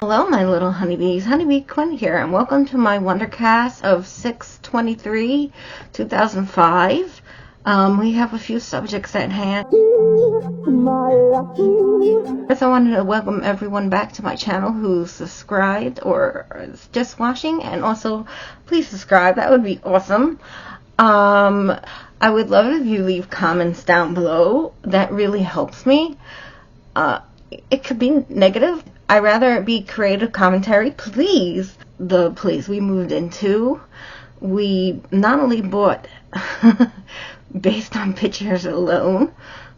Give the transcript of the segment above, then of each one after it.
Hello, my little honeybees. Honeybee Quinn here, and welcome to my Wondercast of 6/23/2005. We have a few subjects at hand. First, I wanted to welcome everyone back to my channel who's subscribed or is just watching, and also please subscribe. That would be awesome. I would love it if you leave comments down below. That really helps me. It could be negative. I'd rather it be creative commentary. Please, the place we moved into, we not only bought based on pictures alone,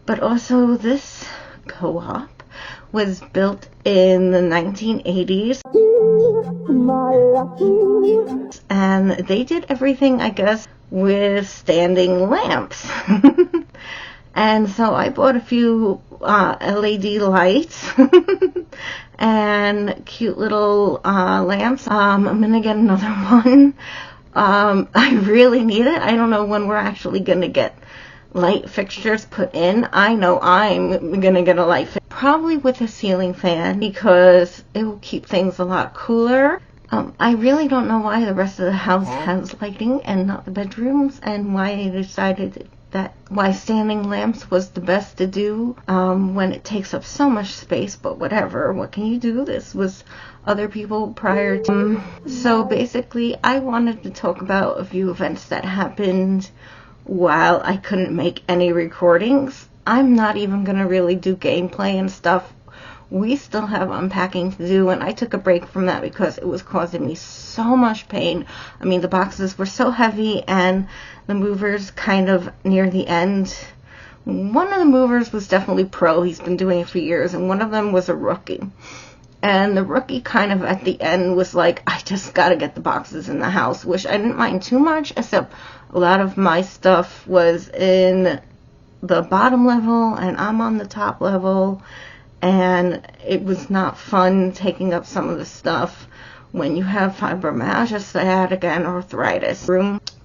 but also this co-op was built in the 1980s. And they did everything, I guess, with standing lamps. And so I bought a few LED lights and cute little lamps. I'm going to get another one. I really need it. I don't know when we're actually going to get light fixtures put in. I know I'm going to get a light fixture. Probably with a ceiling fan because it will keep things a lot cooler. I really don't know why the rest of the house has lighting and not the bedrooms, and why I decided why standing lamps was the best to do when it takes up so much space, but whatever, what can you do? This was other people prior to. So basically, I wanted to talk about a few events that happened while I couldn't make any recordings. I'm not even going to really do gameplay and stuff. We still have unpacking to do, and I took a break from that because it was causing me so much pain. I mean, the boxes were so heavy, and the movers kind of near the end. One of the movers was definitely pro. He's been doing it for years, and one of them was a rookie. And the rookie kind of at the end was like, I just got to get the boxes in the house, which I didn't mind too much, except a lot of my stuff was in the bottom level, and I'm on the top level. And it was not fun taking up some of the stuff when you have fibromyalgia, sciatica, and arthritis.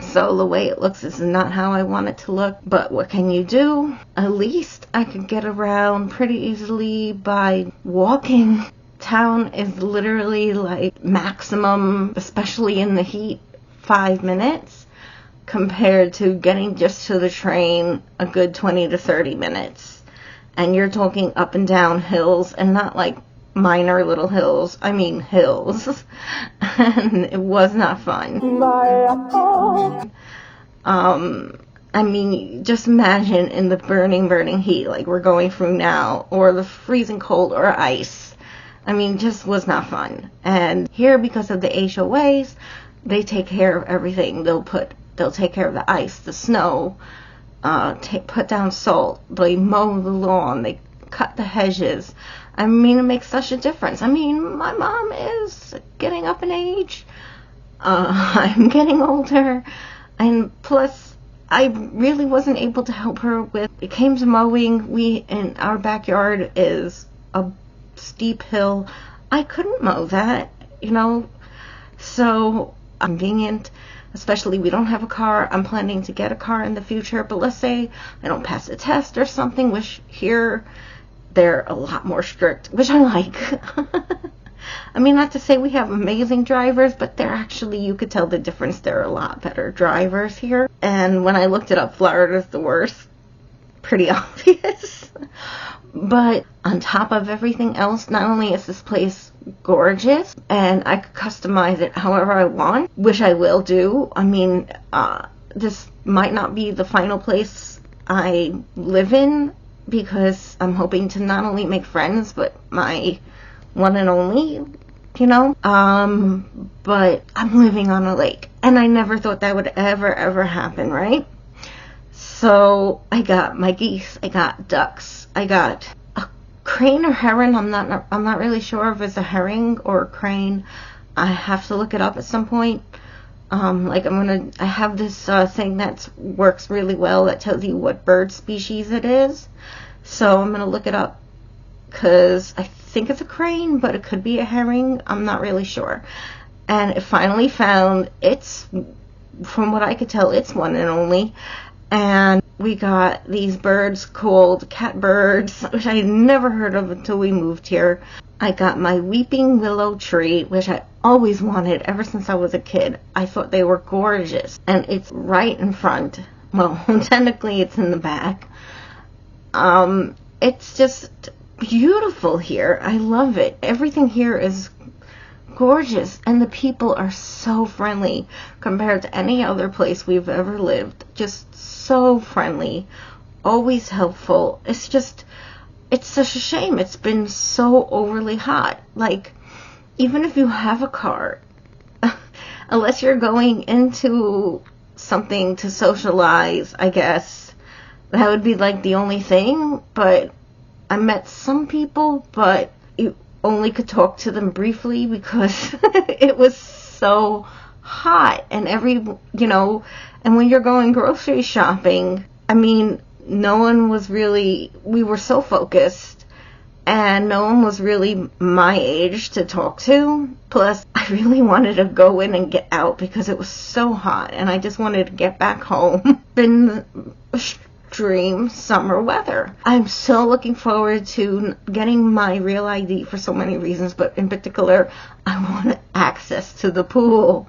So the way it looks is not how I want it to look. But what can you do? At least I could get around pretty easily by walking. Town is literally like maximum, especially in the heat, 5 minutes, compared to getting just to the train a good 20 to 30 minutes. And you're talking up and down hills, and not like minor little hills. I mean hills. And it was not fun. I mean, just imagine in the burning heat like we're going through now, or the freezing cold, or ice. I mean, just was not fun. And here, because of the HOAs, they take care of everything. They'll take care of the ice, the snow, put down salt, they mow the lawn, they cut the hedges. I mean, it makes such a difference. I mean, my mom is getting up in age. I'm getting older. And plus, I really wasn't able to help her with, it came to mowing. In our backyard is a steep hill. I couldn't mow that, so convenient. Especially, we don't have a car. I'm planning to get a car in the future, but let's say I don't pass a test or something, which here they're a lot more strict, which I like. I mean, not to say we have amazing drivers, but they're actually, you could tell the difference. They're a lot better drivers here. And when I looked it up, Florida's the worst. Pretty obvious. But on top of everything else, not only is this place gorgeous, and I could customize it however I want, which I will do. I mean, this might not be the final place I live in, because I'm hoping to not only make friends, but my one and only, but I'm living on a lake, and I never thought that would ever happen, right? So I got my geese, I got ducks, I got a crane or heron. I'm not really sure if it's a herring or a crane. I have to look it up at some point. I have this thing that works really well that tells you what bird species it is. So I'm gonna look it up because I think it's a crane, but it could be a herring. I'm not really sure. And it finally found from what I could tell, it's one and only. And we got these birds called catbirds, which I never heard of until we moved here. I got my weeping willow tree, which I always wanted ever since I was a kid. I thought they were gorgeous. And it's right in front. Well, technically it's in the back. It's just beautiful here. I love it. Everything here is gorgeous, and the people are so friendly compared to any other place we've ever lived. Just so friendly, always helpful. It's such a shame it's been so overly hot. Like, even if you have a car, unless you're going into something to socialize, I guess that would be like the only thing. But I met some people, but you only could talk to them briefly because it was so hot. And and when you're going grocery shopping, I mean, no one was really, we were so focused, and no one was really my age to talk to. Plus, I really wanted to go in and get out because it was so hot, and I just wanted to get back home. Been extreme summer weather. I'm so looking forward to getting my real ID for so many reasons, but in particular, I want access to the pool.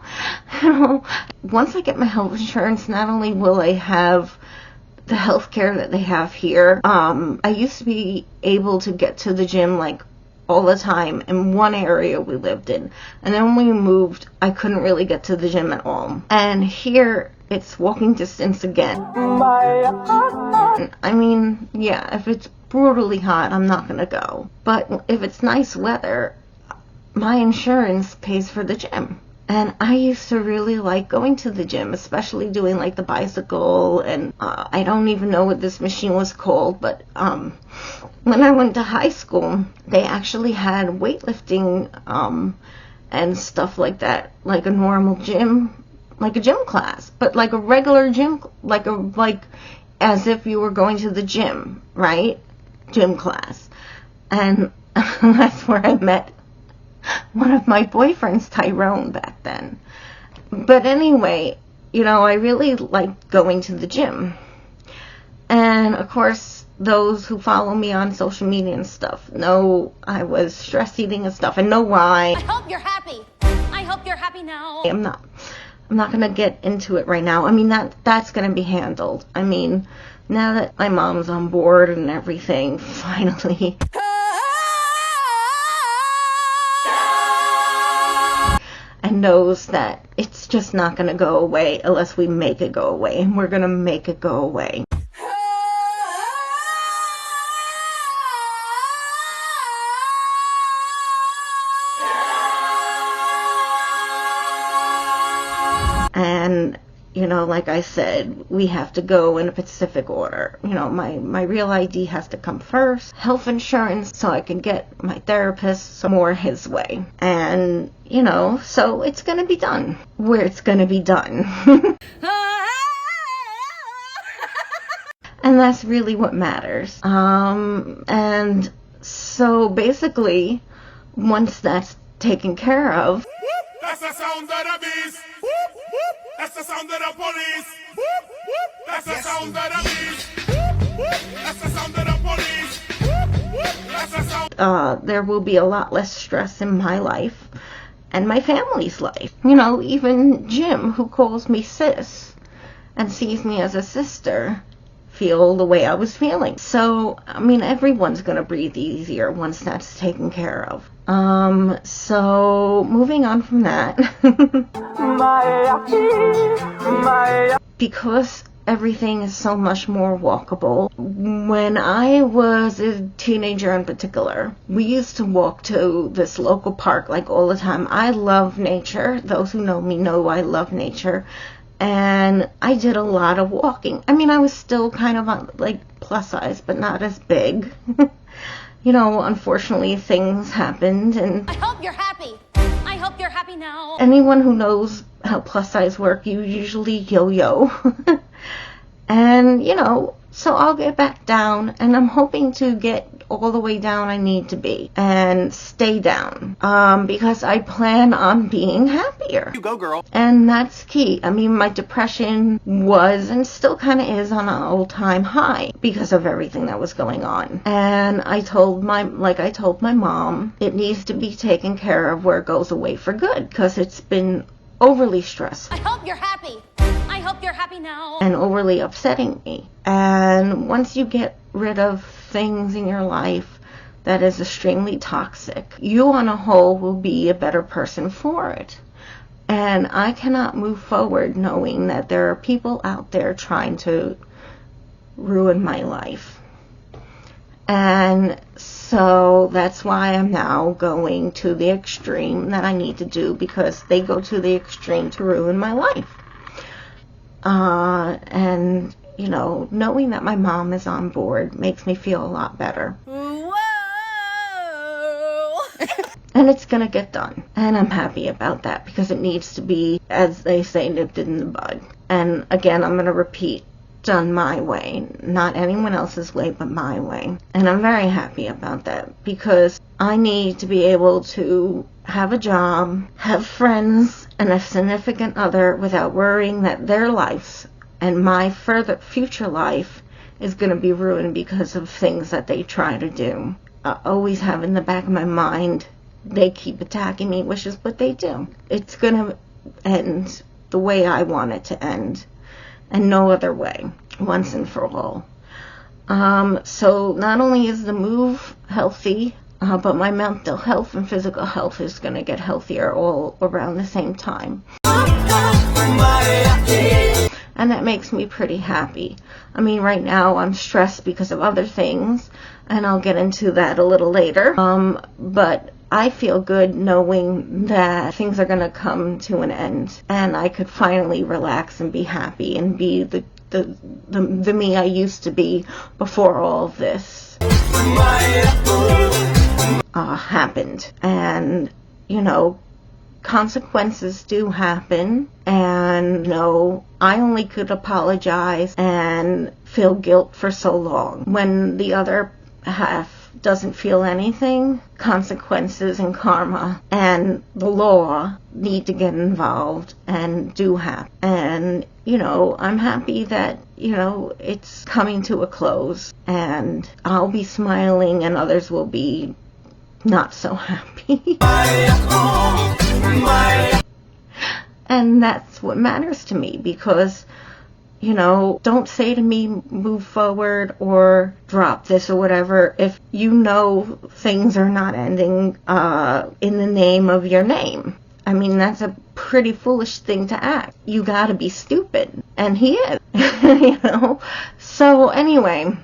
Once I get my health insurance, not only will I have the health care that they have here, I used to be able to get to the gym like all the time in one area we lived in, and then when we moved, I couldn't really get to the gym at all. And here it's walking distance again. I mean, yeah, if it's brutally hot, I'm not gonna go. But if it's nice weather, my insurance pays for the gym. And I used to really like going to the gym, especially doing like the bicycle, and I don't even know what this machine was called, but when I went to high school, they actually had weightlifting and stuff like that, like a normal gym, like a gym class, but like a regular gym, like as if you were going to the gym, right? Gym class. And that's where I met one of my boyfriends, Tyrone, back then. But anyway, I really liked going to the gym. And of course, those who follow me on social media and stuff know I was stress eating and stuff, and know why. I hope you're happy. I hope you're happy now. I'm not gonna get into it right now. I mean, that's gonna be handled. I mean, now that my mom's on board and everything, finally. And knows that it's just not going to go away unless we make it go away. And we're going to make it go away. And, like I said, we have to go in a specific order. My real ID has to come first. Health insurance, so I can get my therapist more his way. And, so it's going to be done. Where it's going to be done. And that's really what matters. And so basically, once that's taken care of, that's the sound of the beast. That's the sound of the police. That's the sound of the beast. That's the sound of the police. That's the sound. There will be a lot less stress in my life and my family's life. Even Jim, who calls me sis and sees me as a sister, feel the way I was feeling. So, I mean, everyone's gonna breathe easier once that's taken care of. So moving on from that, because everything is so much more walkable. When I was a teenager in particular, we used to walk to this local park like all the time. I love nature. Those who know me know I love nature. And I did a lot of walking. I mean, I was still kind of like plus size, but not as big. Unfortunately, things happened, and I hope you're happy. I hope you're happy now. Anyone who knows how plus size work, you usually yo-yo. And, So I'll get back down, and I'm hoping to get all the way down I need to be and stay down, because I plan on being happier. You go, girl. And that's key. I mean, my depression was and still kind of is on an all-time high because of everything that was going on. And I told my mom, it needs to be taken care of where it goes away for good, because it's been overly stressful. I hope you're happy. I hope you're happy now. And overly upsetting me. And once you get rid of things in your life that is extremely toxic, you on a whole will be a better person for it. And I cannot move forward knowing that there are people out there trying to ruin my life. And so that's why I'm now going to the extreme that I need to do, because they go to the extreme to ruin my life. And, you know, knowing that my mom is on board makes me feel a lot better. Whoa! And it's going to get done. And I'm happy about that, because it needs to be, as they say, nipped in the bud. And again, I'm going to repeat, done my way. Not anyone else's way, but my way. And I'm very happy about that, because I need to be able to have a job, have friends, and a significant other without worrying that their lives and my future life is going to be ruined because of things that they try to do. I always have in the back of my mind, they keep attacking me, which is what they do. It's going to end the way I want it to end, and no other way, once and for all. So not only is the move healthy, but my mental health and physical health is going to get healthier all around the same time. And that makes me pretty happy. I mean, right now I'm stressed because of other things, and I'll get into that a little later. But I feel good knowing that things are going to come to an end, and I could finally relax and be happy and be the me I used to be before all of this happened. And, you know, consequences do happen, and, you know, I only could apologize and feel guilt for so long. When the other half doesn't feel anything, consequences and karma and the law need to get involved and do happen. And, you know, I'm happy that, you know, it's coming to a close, and I'll be smiling and others will be not so happy. And that's what matters to me, because, you know, don't say to me, move forward or drop this or whatever, if you know things are not ending in the name of your name. I mean, that's a pretty foolish thing to act. You gotta be stupid. And he is, you know. So anyway,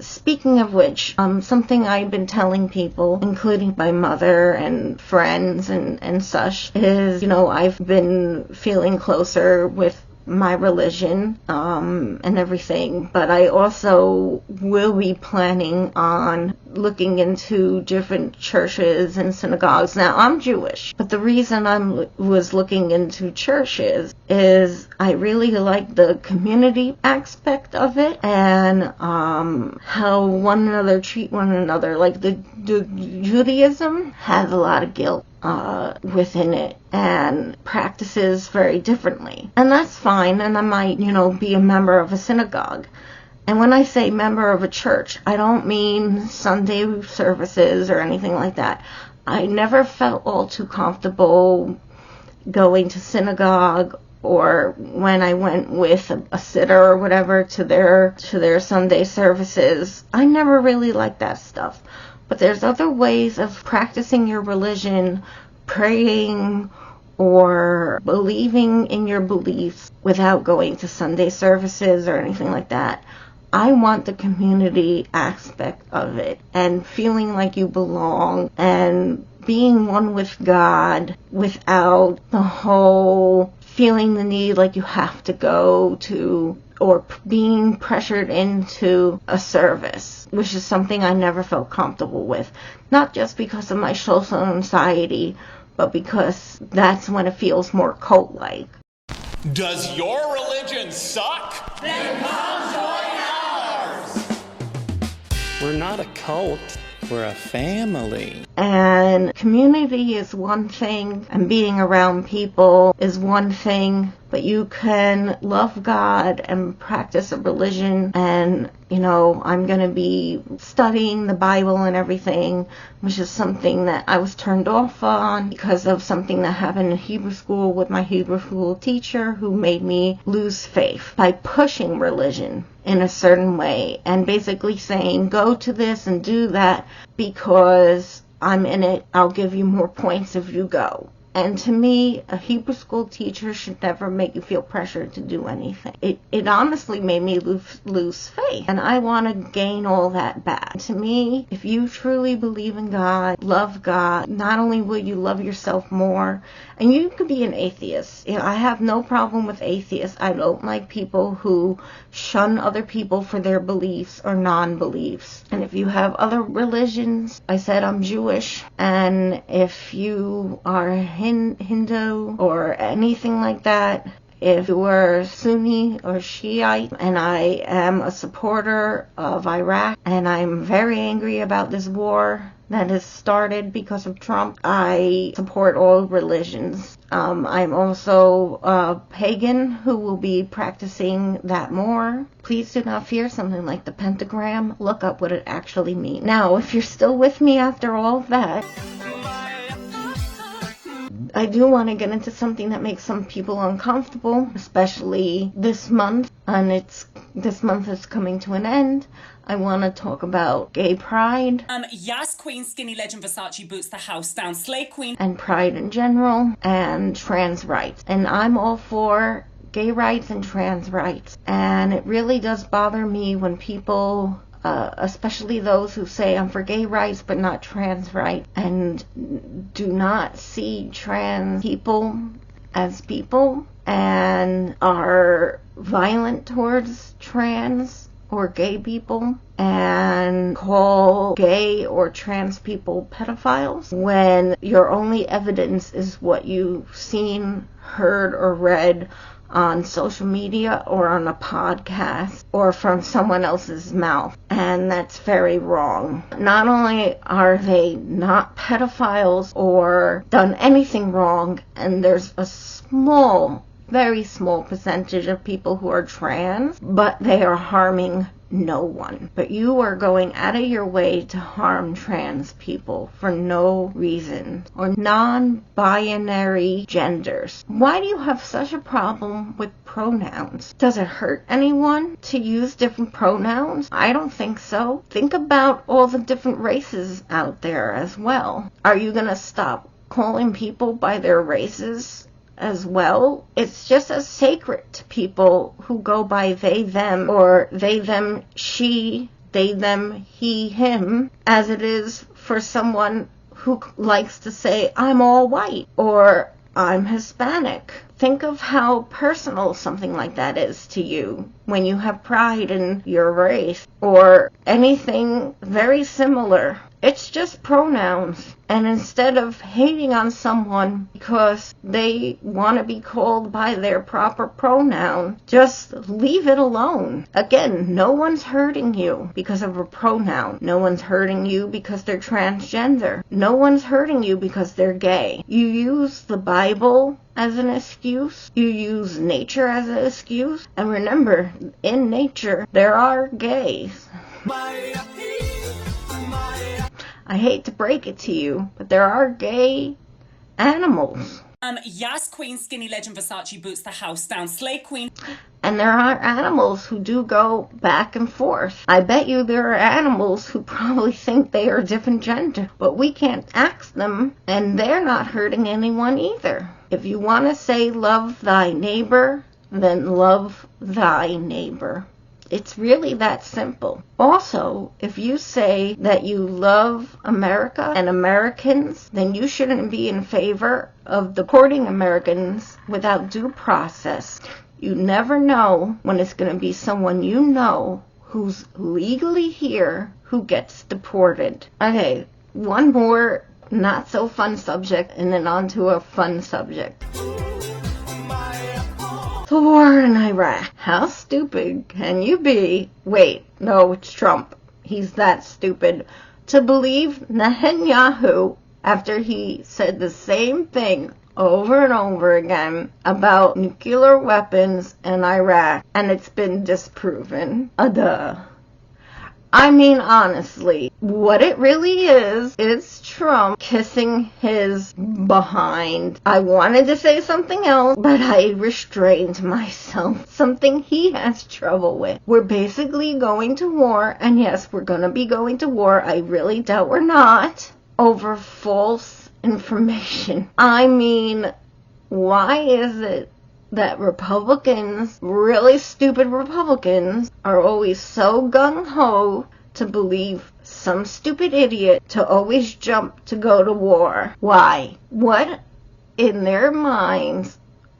speaking of which, something I've been telling people, including my mother and friends and such, is, you know, I've been feeling closer with my religion and everything, but I also will be planning on looking into different churches and synagogues. Now, I'm Jewish, but the reason I was looking into churches is I really like the community aspect of it, and how one another treat one another. Like the Judaism has a lot of guilt within it and practices very differently, and that's fine. And I might, you know, be a member of a synagogue. And when I say member of a church, I don't mean Sunday services or anything like that. I never felt all too comfortable going to synagogue, or when I went with a sitter or whatever to their Sunday services. I never really liked that stuff. But there's other ways of practicing your religion, praying or believing in your beliefs without going to Sunday services or anything like that. I want the community aspect of it, and feeling like you belong, and being one with God without the whole feeling the need like you have to go to, or being pressured into a service, which is something I never felt comfortable with. Not just because of my social anxiety, but because that's when it feels more cult-like. Does your religion suck? Then come join ours! We're not a cult. We're a family. And community is one thing, and being around people is one thing, but you can love God and practice a religion, and, I'm going to be studying the Bible and everything, which is something that I was turned off on because of something that happened in Hebrew school with my Hebrew school teacher, who made me lose faith by pushing religion in a certain way and basically saying, go to this and do that because I'm in it. I'll give you more points if you go. And to me, a Hebrew school teacher should never make you feel pressured to do anything. It honestly made me lose faith. And I want to gain all that back. To me, if you truly believe in God, love God, not only will you love yourself more, and you could be an atheist. I have no problem with atheists. I don't like people who shun other people for their beliefs or non-beliefs. And if you have other religions, I said I'm Jewish, and if you are Hindu or anything like that, if you were Sunni or Shiite, and I am a supporter of Iraq, and I'm very angry about this war that has started because of Trump, I support all religions. I'm also a pagan who will be practicing that more. Please do not fear something like the pentagram. Look up what it actually means. Now, if you're still with me after all of that, I do want to get into something that makes some people uncomfortable, especially this month, and this month is coming to an end. I want to talk about gay pride. Yes, Queen, skinny legend, Versace boots the house down, slay queen. And pride in general, and trans rights. And I'm all for gay rights and trans rights. And it really does bother me when people, especially those who say I'm for gay rights but not trans rights, and do not see trans people as people and are violent towards trans or gay people and call gay or trans people pedophiles when your only evidence is what you've seen, heard, or read on social media or on a podcast or from someone else's mouth. And that's very wrong. Not only are they not pedophiles or done anything wrong, and there's a very small percentage of people who are trans, but they are harming no one. But you are going out of your way to harm trans people for no reason, or non-binary genders. Why do you have such a problem with pronouns? Does it hurt anyone to use different pronouns? I don't think so. Think about all the different races out there as well. Are you going to stop calling people by their races as well? It's just as sacred to people who go by they, them, or they, them, she, they, them, he, him, as it is for someone who likes to say, I'm all white, or I'm Hispanic. Think of how personal something like that is to you when you have pride in your race, or anything very similar. It's just pronouns. And instead of hating on someone because they want to be called by their proper pronoun, just leave it alone. Again, no one's hurting you because of a pronoun. No one's hurting you because they're transgender. No one's hurting you because they're gay. You use the Bible as an excuse. You use nature as an excuse. And remember, in nature, there are gays. I hate to break it to you, but there are gay animals. Yes, Queen, skinny legend, Versace boots the house down, slay queen. And there are animals who do go back and forth. I bet you there are animals who probably think they are different gender, but we can't ask them, and they're not hurting anyone either. If you want to say love thy neighbor, then love thy neighbor. It's really that simple. Also, if you say that you love America and Americans, then you shouldn't be in favor of deporting Americans without due process. You never know when it's going to be someone you know who's legally here who gets deported. Okay, one more not so fun subject and then on to a fun subject. The war in Iraq. How stupid can you be? Wait, no, it's Trump. He's that stupid to believe Netanyahu after he said the same thing over and over again about nuclear weapons in Iraq, and it's been disproven. Duh. I mean, honestly, what it really is Trump kissing his behind. I wanted to say something else, but I restrained myself. Something he has trouble with. We're basically going to war, and yes, we're gonna be going to war. I really doubt we're not. Over false information. I mean, why is it that Republicans, really stupid Republicans, are always so gung-ho to believe some stupid idiot to always jump to go to war? Why? What in their minds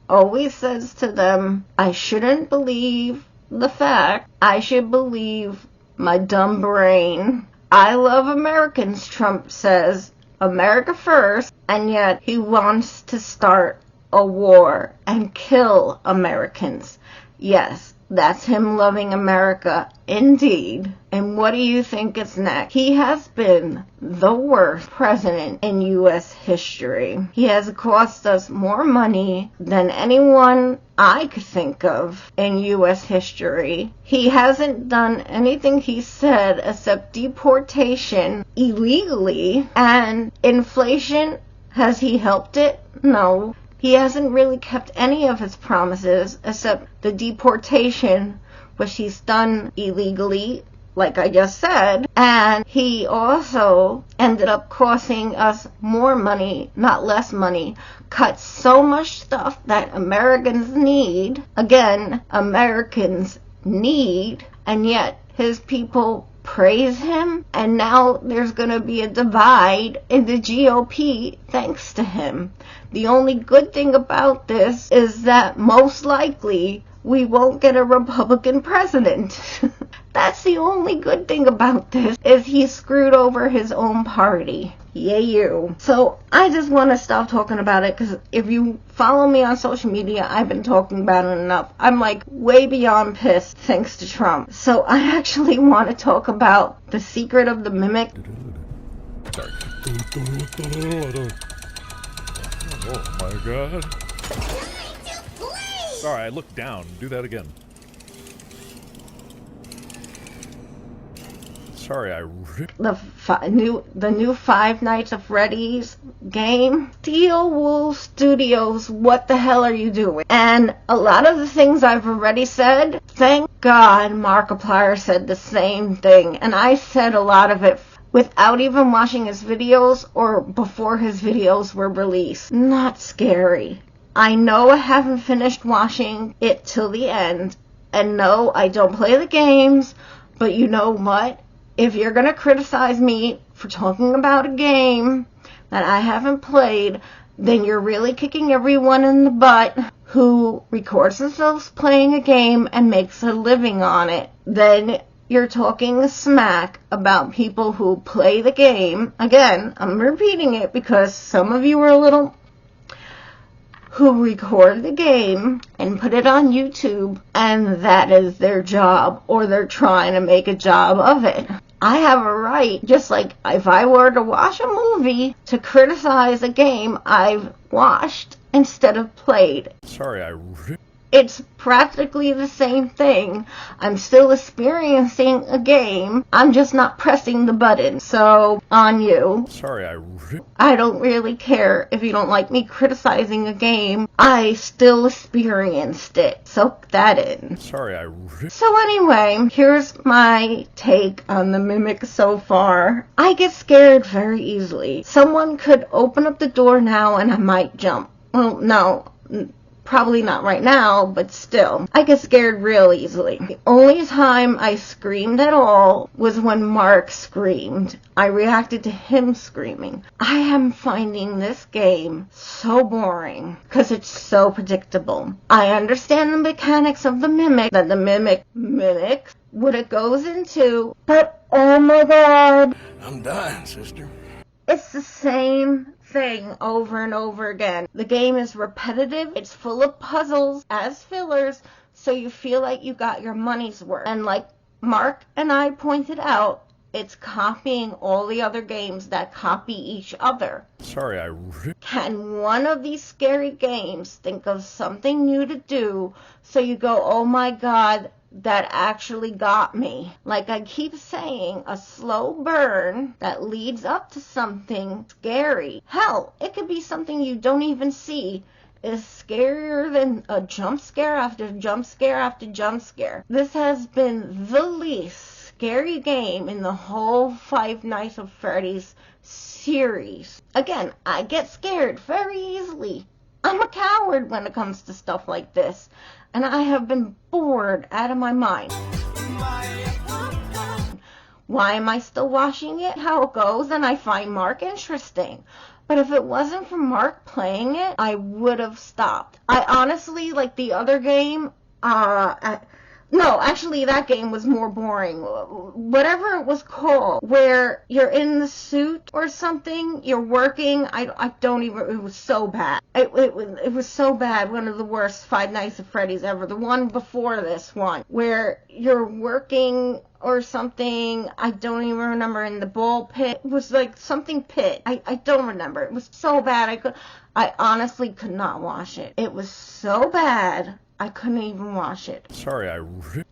always says to them, I shouldn't believe the fact, I should believe my dumb brain? I love Americans, Trump says, America first, and yet he wants to start a war and kill Americans. Yes, that's him loving America, indeed. And what do you think is next? He has been the worst president in U.S. history. He has cost us more money than anyone I could think of in U.S. history. He hasn't done anything he said except deportation illegally, and inflation. Has he helped it? No. He hasn't really kept any of his promises except the deportation, which he's done illegally, like I just said. And he also ended up costing us more money, not less money. Cut so much stuff that Americans need. Again, Americans need. And yet his people praise him, and now there's going to be a divide in the GOP thanks to him. The only good thing about this is that most likely we won't get a Republican president. That's the only good thing about this, is he screwed over his own party. Yay you. So I just want to stop talking about it, because if you follow me on social media, I've been talking about it enough. I'm like way beyond pissed thanks to Trump. So I actually want to talk about the secret of the mimic. Oh my god. Sorry, I looked down. Do that again. Sorry, I ripped The new Five Nights at Freddy's game. Steel Wool Studios, what the hell are you doing? And a lot of the things I've already said, thank God Markiplier said the same thing. And I said a lot of it without even watching his videos or before his videos were released. Not scary. I know I haven't finished watching it till the end. And no, I don't play the games. But you know what? If you're going to criticize me for talking about a game that I haven't played, then you're really kicking everyone in the butt who records themselves playing a game and makes a living on it. Then you're talking smack about people who play the game. Again, I'm repeating it because some of you are a little... who record the game and put it on YouTube, and that is their job, or they're trying to make a job of it. I have a right, just like if I were to watch a movie, to criticize a game I've watched instead of played. Sorry, I ripped. It's practically the same thing. I'm still experiencing a game. I'm just not pressing the button. So, on you. Sorry, I ripped. I don't really care if you don't like me criticizing a game. I still experienced it. Soak that in. Sorry, I ripped. So anyway, here's my take on the Mimic so far. I get scared very easily. Someone could open up the door now and I might jump. Well, no. Probably not right now, but still. I get scared real easily. The only time I screamed at all was when Mark screamed. I reacted to him screaming. I am finding this game so boring because it's so predictable. I understand the mechanics of the mimic, that the mimic mimics what it goes into, but oh my god. I'm dying, sister. It's the same thing over and over again. The game is repetitive. It's full of puzzles as fillers, so you feel like you got your money's worth. And like Mark and I pointed out, it's copying all the other games that copy each other. Sorry, I ripped. Can one of these scary games think of something new to do so you go, oh my god, that actually got me? Like I keep saying, a slow burn that leads up to something scary. Hell, it could be something you don't even see is scarier than a jump scare after jump scare after jump scare. This has been the least scary game in the whole Five Nights at Freddy's series. Again, I get scared very easily. I'm a coward when it comes to stuff like this, and I have been bored out of my mind. Why am I still watching it? How it goes, and I find Mark interesting. But if it wasn't for Mark playing it, I would have stopped. I honestly, like the other game, no, actually that game was more boring. Whatever it was called, where you're in the suit or something, you're working, I don't even, it was so bad. It was so bad, one of the worst Five Nights at Freddy's ever. The one before this one, where you're working or something, I don't even remember, in the ball pit. It was like something pit. I don't remember. It was so bad, I honestly could not watch it. It was so bad, I couldn't even watch it. Sorry, I ripped.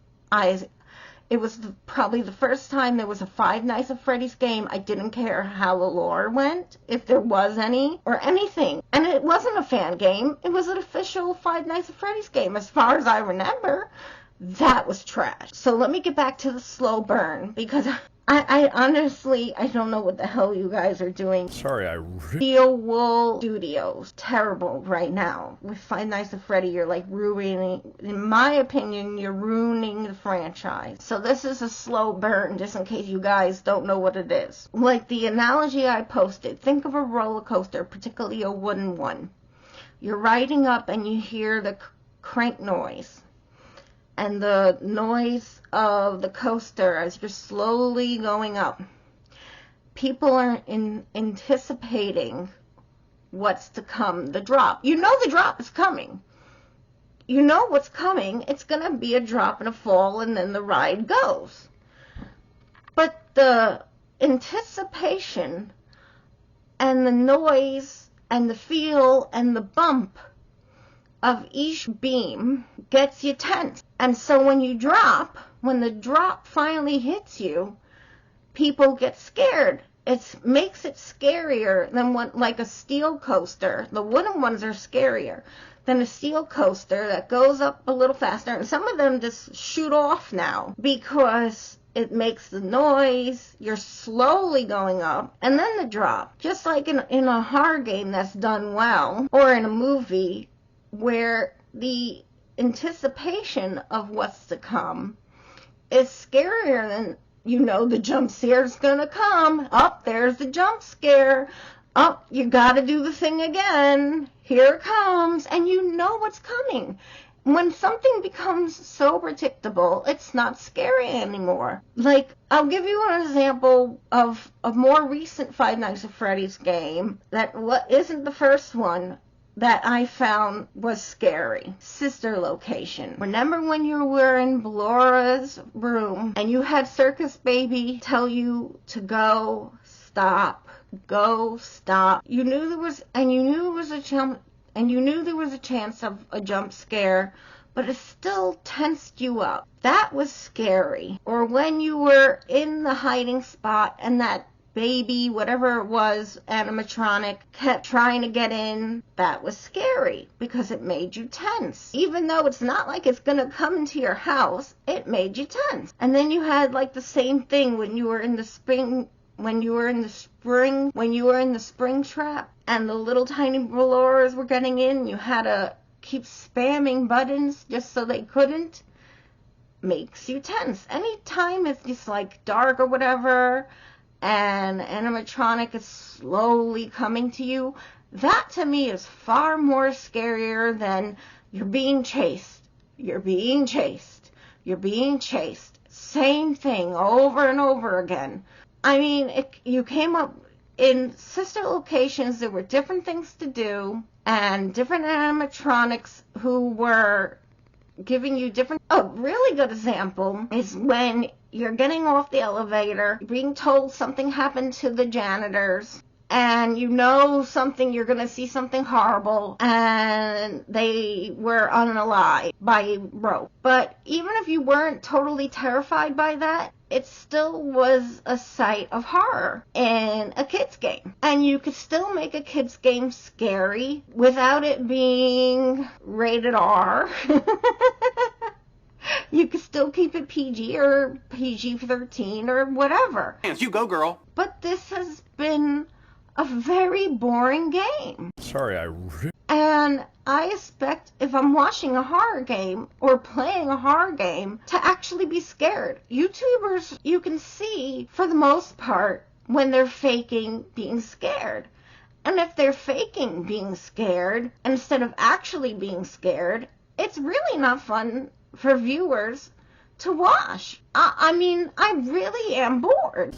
It was probably the first time there was a Five Nights at Freddy's game. I didn't care how the lore went, if there was any, or anything. And it wasn't a fan game. It was an official Five Nights at Freddy's game, as far as I remember. That was trash. So let me get back to the slow burn, because I honestly, I don't know what the hell you guys are doing. Sorry, I ripped. Steel Wool Studios, terrible right now. With Five Nights at Freddy, you're like ruining, in my opinion, you're ruining the franchise. So this is a slow burn, just in case you guys don't know what it is. Like the analogy I posted, think of a roller coaster, particularly a wooden one. You're riding up and you hear the crank noise. And the noise of the coaster as you're slowly going up. People are anticipating what's to come, the drop. You know the drop is coming. You know what's coming. It's going to be a drop and a fall, and then the ride goes. But the anticipation and the noise and the feel and the bump of each beam gets you tense. And so when you drop, when the drop finally hits you, people get scared. It makes it scarier than what, like a steel coaster. The wooden ones are scarier than a steel coaster that goes up a little faster. And some of them just shoot off now because it makes the noise. You're slowly going up, and then the drop. Just like in a horror game that's done well, or in a movie, where the anticipation of what's to come is scarier than, you know, the jump scare's gonna come. Up, there's the jump scare. Up, you gotta do the thing again. Here it comes, and you know what's coming. When something becomes so predictable, it's not scary anymore. Like, I'll give you an example of a more recent Five Nights at Freddy's game that isn't the first one that I found was scary. Sister Location. Remember when you were in Laura's room and you had Circus Baby tell you to go, stop, go, stop. You knew there was a chance of a jump scare, but it still tensed you up. That was scary. Or when you were in the hiding spot and that baby, whatever it was, animatronic, kept trying to get in, that was scary because it made you tense. Even though it's not like it's gonna come into your house, it made you tense. And then you had like the same thing when you were in the spring trap and the little tiny blowers were getting in. You had to keep spamming buttons just so they couldn't. Makes you tense. Anytime it's just like dark or whatever, and animatronic is slowly coming to you, that to me is far more scarier than you're being chased. You're being chased. You're being chased. Same thing over and over again. I mean, you came up in sister locations, there were different things to do and different animatronics who were giving you different... A really good example is when you're getting off the elevator, being told something happened to the janitors, and you know something, you're going to see something horrible, and they were unalive by rope. But even if you weren't totally terrified by that, it still was a sight of horror in a kid's game. And you could still make a kid's game scary without it being rated R. You could still keep it PG or PG-13 or whatever. You go, girl. But this has been a very boring game. Sorry, And I expect if I'm watching a horror game or playing a horror game to actually be scared. YouTubers, you can see for the most part when they're faking being scared. And if they're faking being scared instead of actually being scared, it's really not fun for viewers to watch. I mean, I really am bored.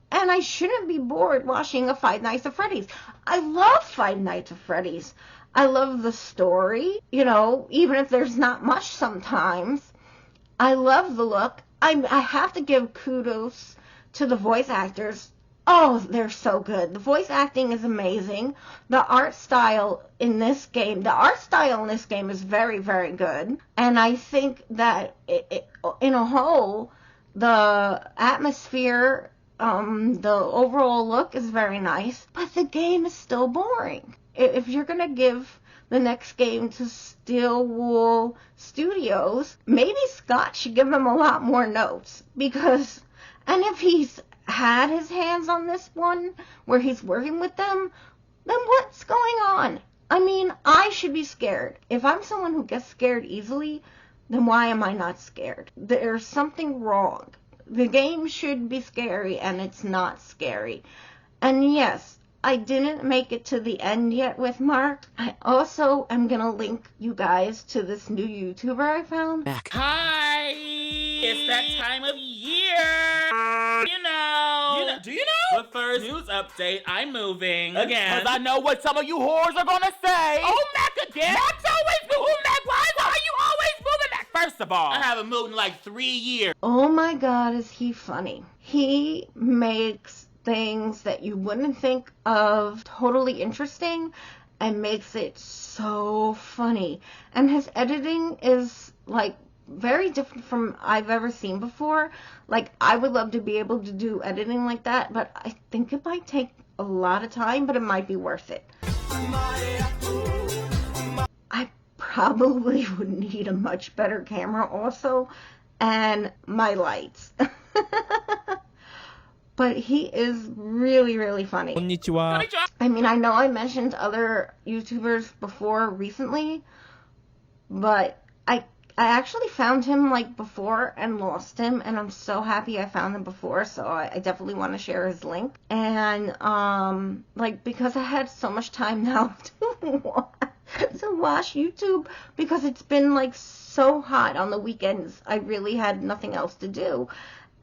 And I shouldn't be bored watching a Five Nights at Freddy's. I love Five Nights at Freddy's. I love the story, you know, even if there's not much sometimes. I love the look. I have to give kudos to the voice actors. Oh, they're so good. The voice acting is amazing. The art style in this game is very, very good. And I think that in a whole, the atmosphere, the overall look is very nice, but the game is still boring. If you're going to give the next game to Steel Wool Studios, maybe Scott should give him a lot more notes, because, and if he's had his hands on this one where he's working with them, then what's going on? I mean, I should be scared. If I'm someone who gets scared easily, then why am I not scared? There's something wrong. The game should be scary, and it's not scary. And yes, I didn't make it to the end yet with Mark. I also am going to link you guys to this new YouTuber I found. Hi! It's that time of year! Do you know? The first news update, I'm moving. Again. Because I know what some of you whores are gonna say. Oh, Mac again? Mac's always moving. Mac, why are you always moving, Mac? First of all, I haven't moved in like 3 years. Oh my God, is he funny. He makes things that you wouldn't think of totally interesting and makes it so funny. And his editing is like very different from I've ever seen before. Like, I would love to be able to do editing like that, but I think it might take a lot of time, but it might be worth it. I probably would need a much better camera also, and my lights. But he is really, really funny. Konnichiwa. I mean, I know I mentioned other YouTubers before recently, but I actually found him like before and lost him, and I'm so happy I found him before, so I definitely want to share his link. And like, because I had so much time now to watch YouTube, because it's been like so hot on the weekends, I really had nothing else to do.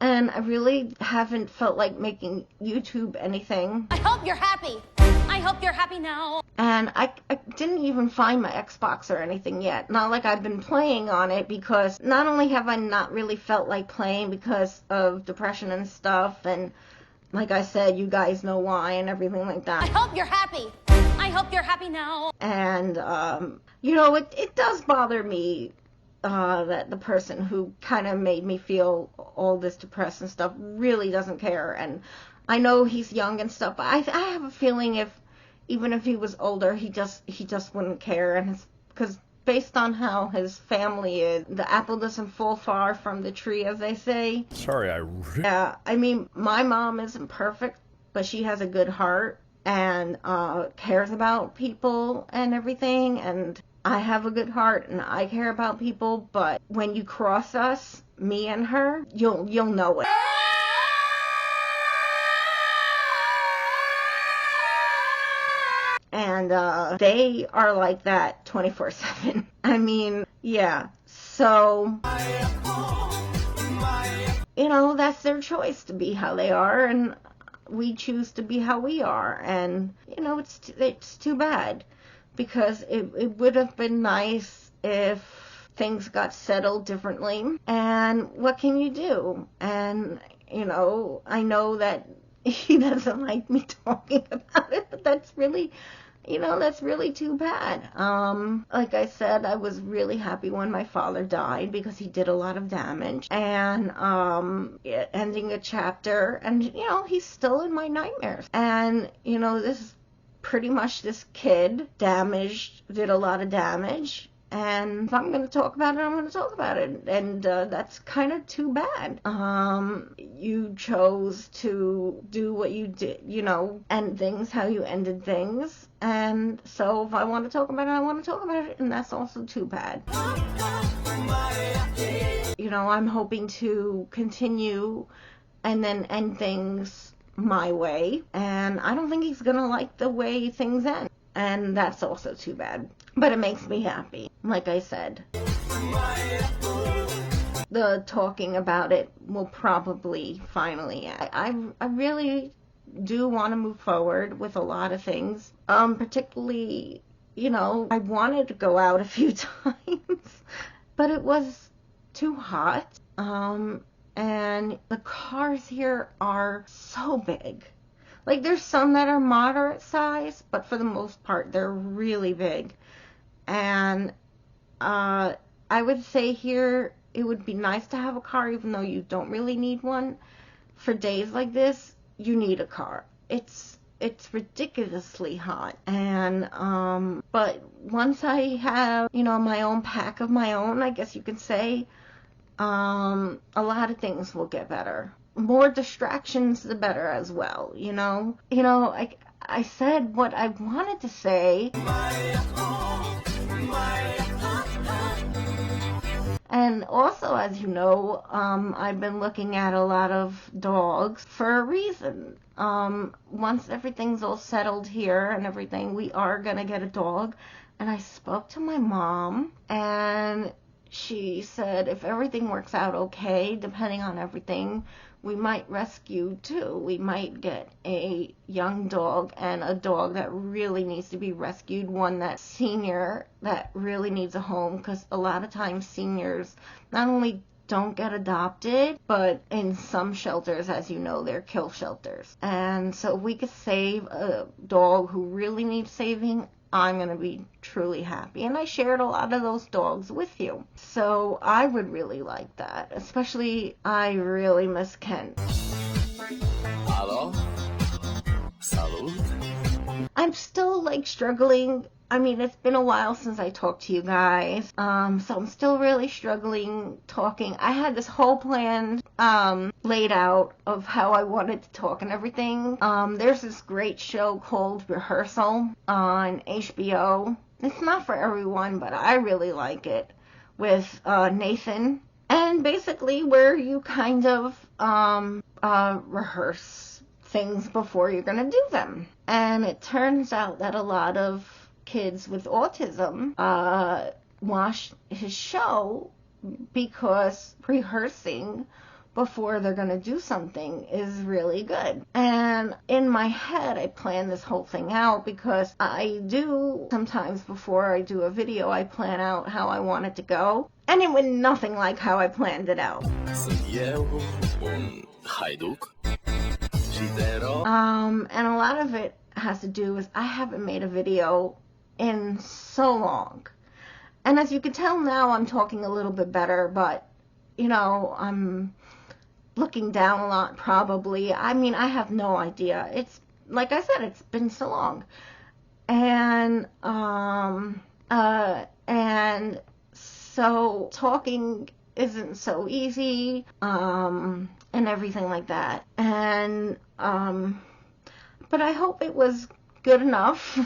And I really haven't felt like making YouTube anything. I hope you're happy. I hope you're happy now. And I didn't even find my Xbox or anything yet. Not like I've been playing on it, because not only have I not really felt like playing because of depression and stuff, and like I said, you guys know why and everything like that. I hope you're happy. I hope you're happy now. And, you know, it does bother me that the person who kind of made me feel all this depressed and stuff really doesn't care. And I know he's young and stuff, but I have a feeling even if he was older, he just wouldn't care. And because based on how his family is, the apple doesn't fall far from the tree, as they say. Sorry, Yeah, I mean, my mom isn't perfect, but she has a good heart and cares about people and everything, and I have a good heart and I care about people, but when you cross us, me and her, you'll know it. And they are like that 24/7. I mean, yeah. So that's their choice to be how they are, and we choose to be how we are. And, it's too bad, because it would have been nice if things got settled differently. And what can you do? And, I know that he doesn't like me talking about it, but that's really too bad. Like I said, I was really happy when my father died, because he did a lot of damage, and ending a chapter, and he's still in my nightmares. And this kid did a lot of damage. And if I'm going to talk about it, I'm going to talk about it. And that's kind of too bad. You chose to do what you did, end things how you ended things. And so if I want to talk about it, I want to talk about it. And that's also too bad. I'm hoping to continue and then end things my way. And I don't think he's going to like the way things end. And that's also too bad. But it makes me happy. Like I said, the talking about it will probably finally end. I really do want to move forward with a lot of things. Particularly, I wanted to go out a few times, but it was too hot. And the cars here are so big. Like, there's some that are moderate size, but for the most part, they're really big. And I would say here, it would be nice to have a car, even though you don't really need one. For days like this, you need a car. It's ridiculously hot. And, but once I have, my own pack of my own, I guess you could say, a lot of things will get better. More distractions, the better as well, I said what I wanted to say. And also, as you know, I've been looking at a lot of dogs for a reason. Once everything's all settled here and everything, we are going to get a dog. And I spoke to my mom, and she said if everything works out okay, depending on everything, we might rescue two. We might get a young dog and a dog that really needs to be rescued, one that's senior that really needs a home, because a lot of times seniors not only don't get adopted, but in some shelters, as you know, they're kill shelters. And so if we could save a dog who really needs saving, I'm going to be truly happy. And I shared a lot of those dogs with you. So I would really like that. Especially, I really miss Kent. Hello? Salud? I'm still, struggling. I mean, it's been a while since I talked to you guys. So I'm still really struggling talking. I had this whole plan laid out of how I wanted to talk and everything. There's this great show called Rehearsal on HBO. It's not for everyone, but I really like it, with Nathan. And basically where you kind of rehearse things before you're going to do them. And it turns out that a lot of kids with autism watch his show because rehearsing before they're going to do something is really good. And in my head, I plan this whole thing out, because I do sometimes before I do a video, I plan out how I want it to go. And it went nothing like how I planned it out. And a lot of it has to do with I haven't made a video in so long. And as you can tell now, I'm talking a little bit better, but, I'm looking down a lot probably. I mean, I have no idea. It's, like I said, it's been so long. And, and so talking isn't so easy, and everything like that. And, but I hope it was good enough.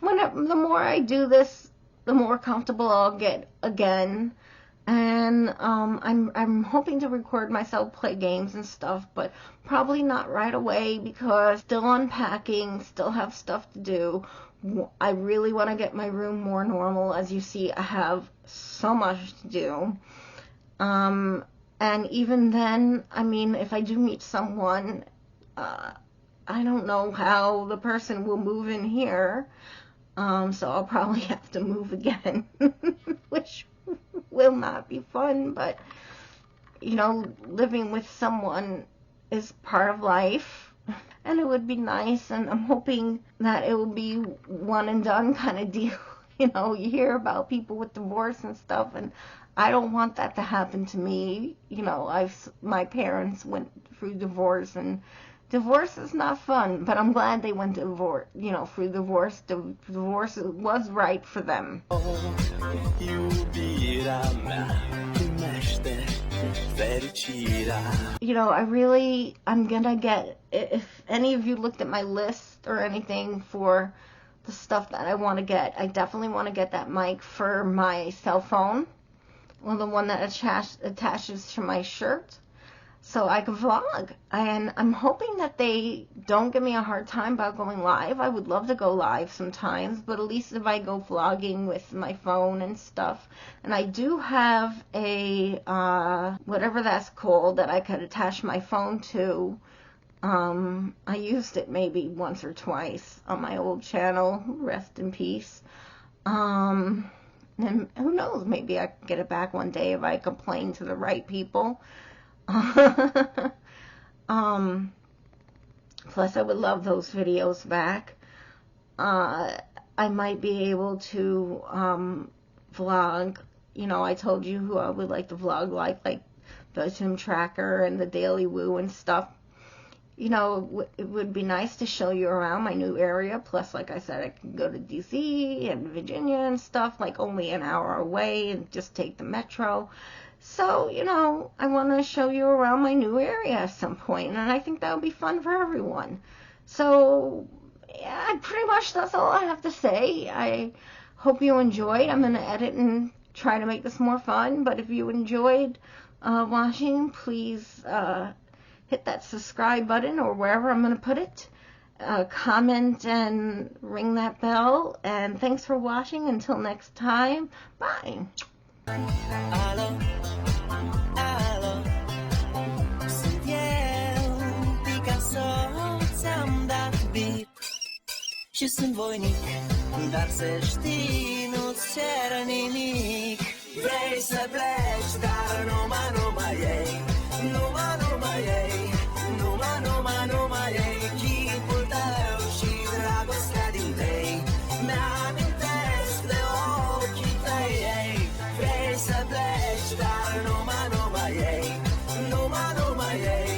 The more I do this, the more comfortable I'll get again. And I'm hoping to record myself play games and stuff, but probably not right away, because still unpacking, still have stuff to do. I really want to get my room more normal. As you see, I have so much to do. And even then, I mean, if I do meet someone, I don't know how the person will move in here. So I'll probably have to move again, which will not be fun, but, you know, living with someone is part of life, and it would be nice, and I'm hoping that it will be one and done kind of deal. You know, you hear about people with divorce and stuff, and I don't want that to happen to me. You know, my parents went through divorce, and divorce is not fun, but I'm glad they went through divorce. Divorce was right for them. You know, I'm gonna get, if any of you looked at my list or anything for the stuff that I want to get, I definitely want to get that mic for my cell phone, or the one that attaches to my shirt, so I can vlog. And I'm hoping that they don't give me a hard time about going live. I would love to go live sometimes, but at least if I go vlogging with my phone and stuff. And I do have a, whatever that's called, that I could attach my phone to. I used it maybe once or twice on my old channel, rest in peace. And who knows, maybe I can get it back one day if I complain to the right people. Plus I would love those videos back. I might be able to vlog. You know, I told you who I would like to vlog like the Gym Tracker and the Daily Woo and stuff. You know, it would be nice to show you around my new area. Plus, like I said, I can go to DC and Virginia and stuff, like only an hour away, and just take the metro. So, you know, I want to show you around my new area at some point, and I think that would be fun for everyone. So, yeah, pretty much that's all I have to say. I hope you enjoyed. I'm going to edit and try to make this more fun, but if you enjoyed watching, please hit that subscribe button or wherever I'm going to put it. Comment and ring that bell. And thanks for watching. Until next time, bye. Alo, alo, sunt eu, Picasso, ți-am dat beat și sunt voinic, dar să știi, nu-ți cer nimic. Vrei să pleci, dar numai ei, numai ei, numai ei, chipul tău și dragostea din tei. Mi-amintesc de ochii tăi, ei. Vrei să pleci, dar numai ei, numai ei,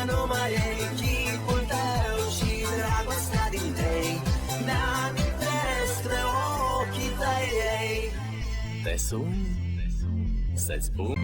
numai ei, chipul tău și dragostea din tei. Mi-amintesc de ochii tăi, ei. Te sun, să-ți spun